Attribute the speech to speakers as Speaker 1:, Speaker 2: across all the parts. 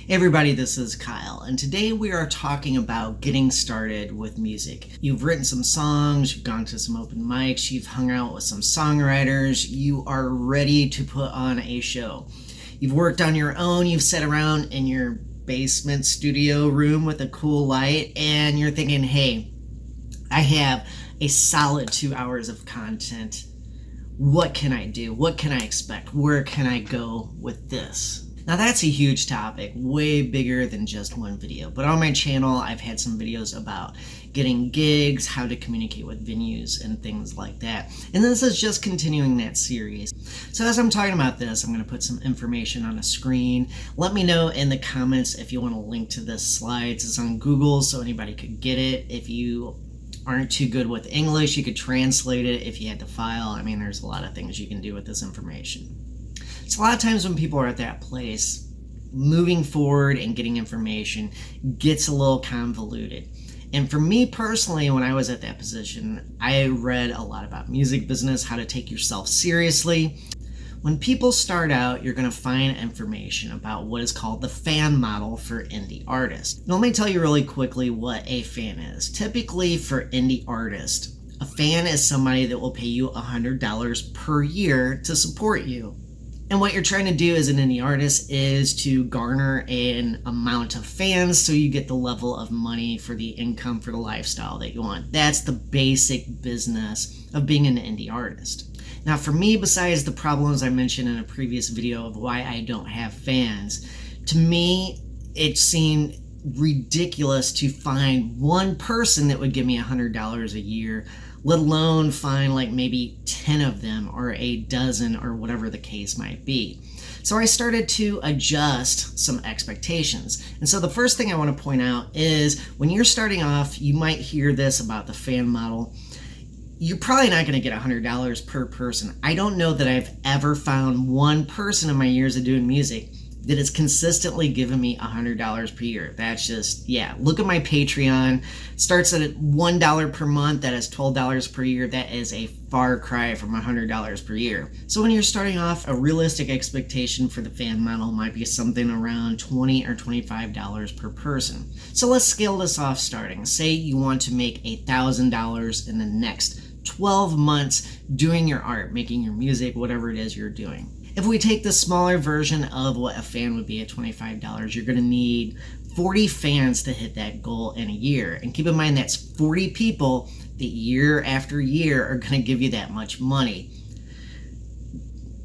Speaker 1: Hey everybody, this is Kyle, and today we are talking about getting started with music. You've written some songs, you've gone to some open mics, you've hung out with some songwriters, you are ready to put on a show. You've worked on your own, you've sat around in your basement studio room with a cool light, and you're thinking, hey, I have a solid 2 hours of content. What can I do? What can I expect? Where can I go with this? Now that's a huge topic, way bigger than just one video. But on my channel, I've had some videos about getting gigs, how to communicate with venues, and things like that. And this is just continuing that series. So as I'm talking about this, I'm going to put some information on a screen. Let me know in the comments if you want a link to this slides. It's on Google, so anybody could get it. If you aren't too good with English, you could translate it if you had the file. I mean, there's a lot of things you can do with this information. So a lot of times when people are at that place, moving forward and getting information gets a little convoluted. And for me personally, when I was at that position, I read a lot about music business, how to take yourself seriously. When people start out, you're going to find information about what is called the fan model for indie artists. Now, let me tell you really quickly what a fan is. Typically for indie artists, a fan is somebody that will pay you $100 per year to support you. And what you're trying to do as an indie artist is to garner an amount of fans so you get the level of money for the income for the lifestyle that you want. That's the basic business of being an indie artist. Now for me, besides the problems I mentioned in a previous video of why I don't have fans, to me it seemed ridiculous to find one person that would give me $100 a year, let alone find like maybe 10 of them or a dozen or whatever the case might be. So I started to adjust some expectations. And so the first thing I want to point out is when you're starting off, you might hear this about the fan model. You're probably not going to get $100 per person. I don't know that I've ever found one person in my years of doing music that has consistently given me $100 per year. That's just, yeah, look at my Patreon. Starts at $1 per month. That is $12 per year. That is a far cry from $100 per year. So when you're starting off, a realistic expectation for the fan model might be something around $20 or $25 per person. So let's scale this off starting. Say you want to make $1,000 in the next 12 months doing your art, making your music, whatever it is you're doing. If we take the smaller version of what a fan would be at $25, you're going to need 40 fans to hit that goal in a year. And keep in mind that's 40 people that year after year are going to give you that much money.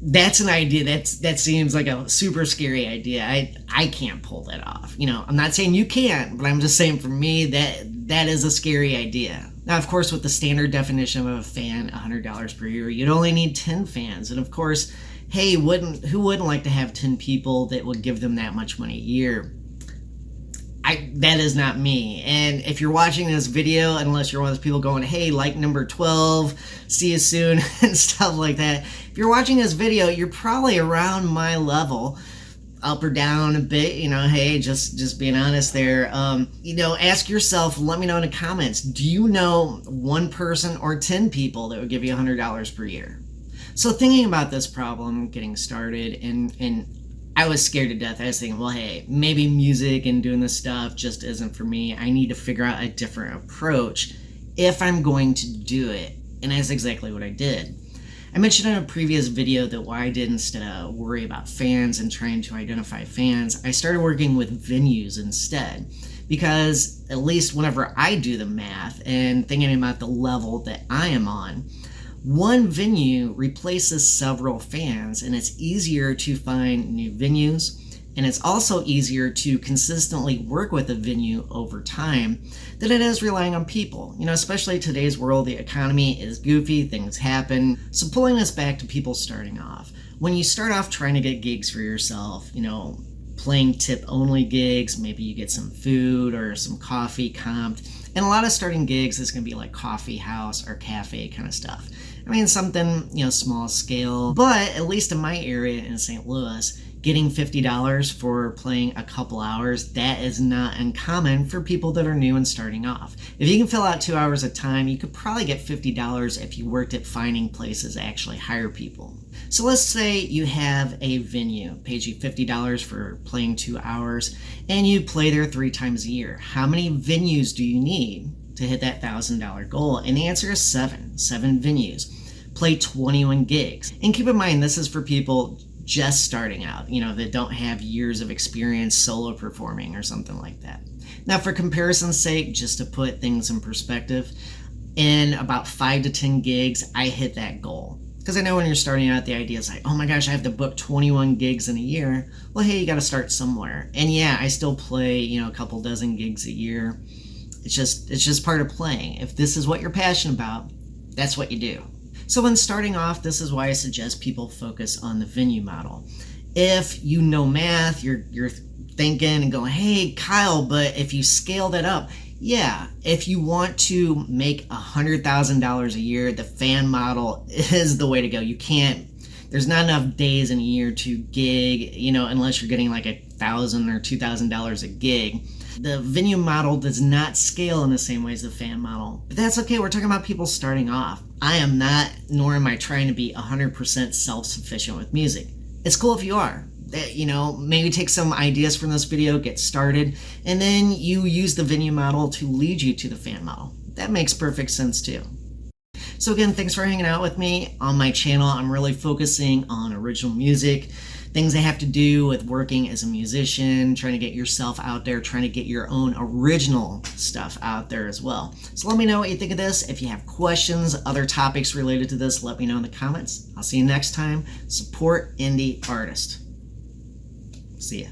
Speaker 1: That's an idea that seems like a super scary idea. I can't pull that off. You know, I'm not saying you can't, but I'm just saying for me that is a scary idea. Now, of course, with the standard definition of a fan, $100 per year, you'd only need 10 fans. And of course, hey, who wouldn't like to have 10 people that would give them that much money a year? That is not me. And if you're watching this video, unless you're one of those people going, hey, like number 12, see you soon, and stuff like that. If you're watching this video, you're probably around my level, up or down a bit, you know, hey, just being honest there. You know, ask yourself, let me know in the comments, do you know one person or 10 people that would give you $100 per year? So thinking about this problem, getting started, and I was scared to death. I was thinking, well, hey, maybe music and doing this stuff just isn't for me. I need to figure out a different approach if I'm going to do it. And that's exactly what I did. I mentioned in a previous video that what I did instead of worry about fans and trying to identify fans, I started working with venues instead. Because at least whenever I do the math and thinking about the level that I am on, one venue replaces several fans, and it's easier to find new venues, and it's also easier to consistently work with a venue over time than it is relying on people. You know, especially in today's world, the economy is goofy, things happen. So pulling us back to people starting off, when you start off trying to get gigs for yourself, you know, playing tip-only gigs, maybe you get some food or some coffee comped, and a lot of starting gigs is going to be like coffee house or cafe kind of stuff. I mean, something, you know, small scale, but at least in my area in St. Louis, Getting $50 for playing a couple hours, that is not uncommon for people that are new and starting off. If you can fill out 2 hours of time, you could probably get $50 if you worked at finding places to actually hire people. So let's say you have a venue, pays you $50 for playing 2 hours, and you play there 3 times a year. How many venues do you need to hit that $1,000 goal? And the answer is 7 venues. Play 21 gigs. And keep in mind, this is for people just starting out, that don't have years of experience solo performing or something like that. Now, for comparison's sake, just to put things in perspective, in about 5 to 10 gigs, I hit that goal. Because I know when you're starting out, the idea is like, oh my gosh, I have to book 21 gigs in a year. Well, hey, you got to start somewhere. And yeah, I still play, a couple dozen gigs a year. It's just part of playing. If this is what you're passionate about, that's what you do. So when starting off, this is why I suggest people focus on the venue model. If you know math, you're thinking and going, hey, Kyle, but if you scale that up, yeah, if you want to make $100,000 a year, the fan model is the way to go. You can't, there's not enough days in a year to gig, unless you're getting like $1,000 or $2,000 a gig. The venue model does not scale in the same way as the fan model. But that's okay, we're talking about people starting off. I am not, nor am I trying to be 100% self-sufficient with music. It's cool if you are. Maybe take some ideas from this video, get started, and then you use the venue model to lead you to the fan model. That makes perfect sense too. So again, thanks for hanging out with me. On my channel, I'm really focusing on original music, things that have to do with working as a musician, trying to get yourself out there, trying to get your own original stuff out there as well. So let me know what you think of this. If you have questions, other topics related to this, let me know in the comments. I'll see you next time. Support indie artists. See ya.